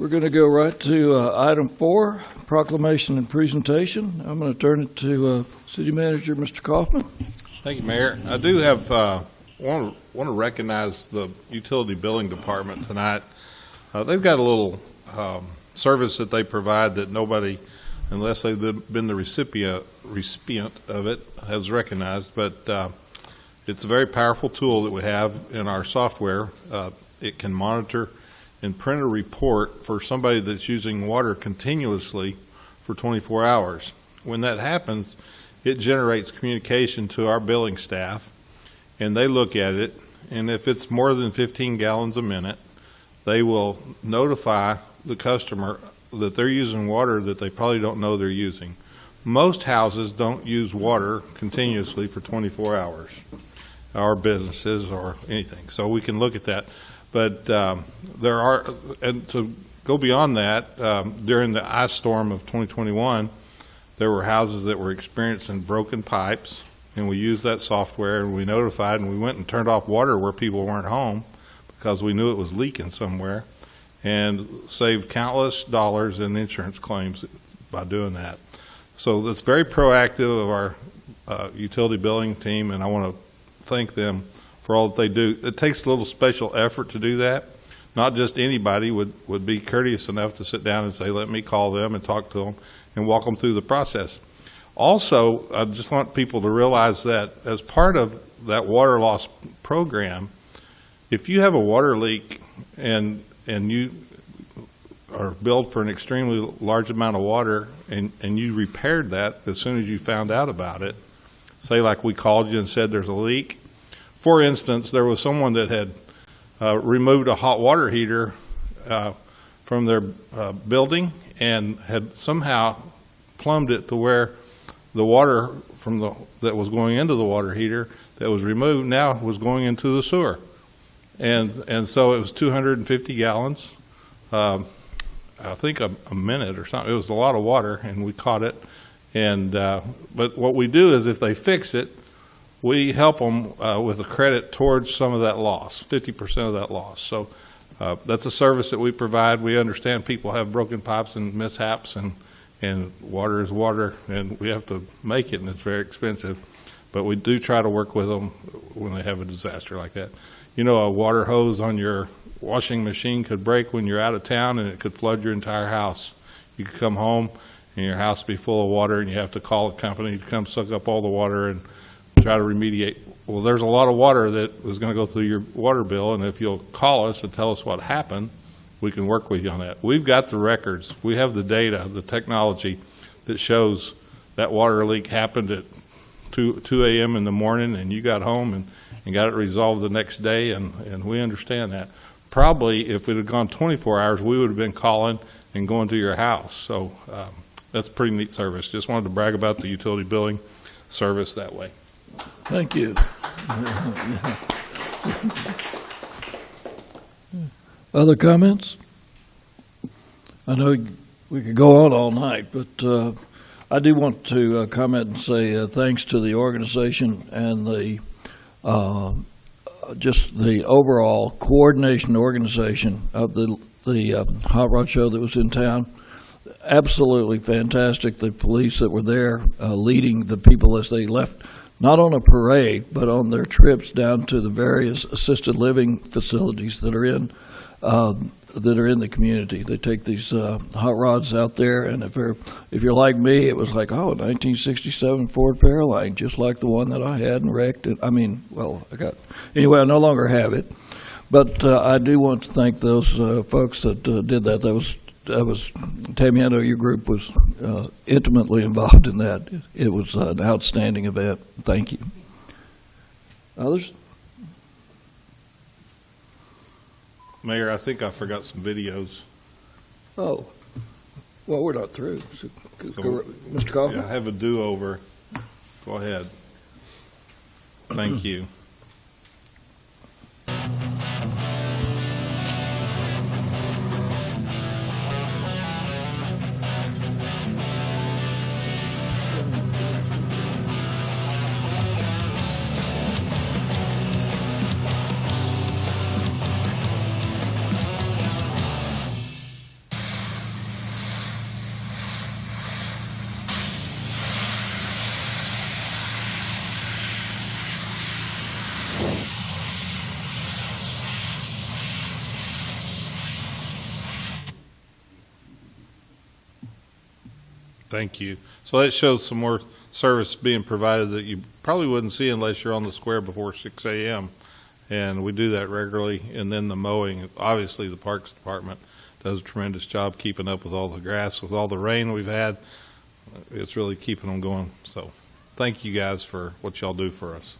We're going to go right to item 4, proclamation and presentation. I'm going to turn it to City Manager Mr. Coffman. Thank you, Mayor. I do have want to recognize the utility billing department tonight. They've got a little service that they provide that nobody, unless they've been the recipient of it, has recognized. But it's a very powerful tool that we have in our software. It can monitor and print a report for somebody that's using water continuously for 24 hours. When that happens, it generates communication to our billing staff, and they look at it, and if it's more than 15 gallons a minute, they will notify the customer that they're using water that they probably don't know they're using. Most houses don't use water continuously for 24 hours, or businesses or anything, so we can look at that. But there are, and to go beyond that, during the ice storm of 2021, there were houses that were experiencing broken pipes, and we used that software, and we notified, and we went and turned off water where people weren't home because we knew it was leaking somewhere, and saved countless dollars in insurance claims by doing that. So that's very proactive of our utility billing team, and I want to thank them for all that they do. It takes a little special effort to do that. Not just anybody would be courteous enough to sit down and say, let me call them and talk to them and walk them through the process. Also, I just want people to realize that as part of that water loss program, if you have a water leak and you are billed for an extremely large amount of water and you repaired that as soon as you found out about it, say like we called you and said there's a leak. For instance, there was someone that had removed a hot water heater from their building and had somehow plumbed it to where the water that was going into the water heater that was removed now was going into the sewer. And so it was 250 gallons, I think a minute or something. It was a lot of water, and we caught it. And but what we do is if they fix it, we help them with a credit towards some of that loss, 50% of that loss. So that's a service that we provide. We understand people have broken pipes and mishaps, and water is water, and we have to make it, and it's very expensive. But we do try to work with them when they have a disaster like that. You know, a water hose on your washing machine could break when you're out of town, and it could flood your entire house. You could come home, and your house be full of water, and you have to call a company to come suck up all the water and try to remediate. Well, there's a lot of water that is going to go through your water bill, and if you'll call us and tell us what happened, we can work with you on that. We've got the records. We have the data, the technology that shows that water leak happened at 2 a.m. in the morning, and you got home and got it resolved the next day, and we understand that. Probably if it had gone 24 hours, we would have been calling and going to your house. So that's a pretty neat service. Just wanted to brag about the utility billing service that way. Thank you. Other comments? I know we could go on all night, but I do want to comment and say thanks to the organization and the just the overall coordination organization of the hot rod show that was in town. Absolutely fantastic. The police that were there leading the people as they left, not on a parade, but on their trips down to the various assisted living facilities that are in the community. They take these hot rods out there, and if you're like me, it was like, oh, 1967 Ford Fairlane, just like the one that I had and wrecked. I mean, well, anyway, I no longer have it, but I do want to thank those folks that did that. That was Tammy, I know your group was intimately involved in that. It was an outstanding event. Thank you. Others? Mayor, I think I forgot some videos. Oh, well, we're not through. So, Mr. Coffman? Yeah, I have a do-over. Go ahead. Thank you. Thank you. So that shows some more service being provided that you probably wouldn't see unless you're on the square before 6 a.m. And we do that regularly. And then the mowing, obviously the Parks Department does a tremendous job keeping up with all the grass, with all the rain we've had. It's really keeping them going. So thank you guys for what y'all do for us.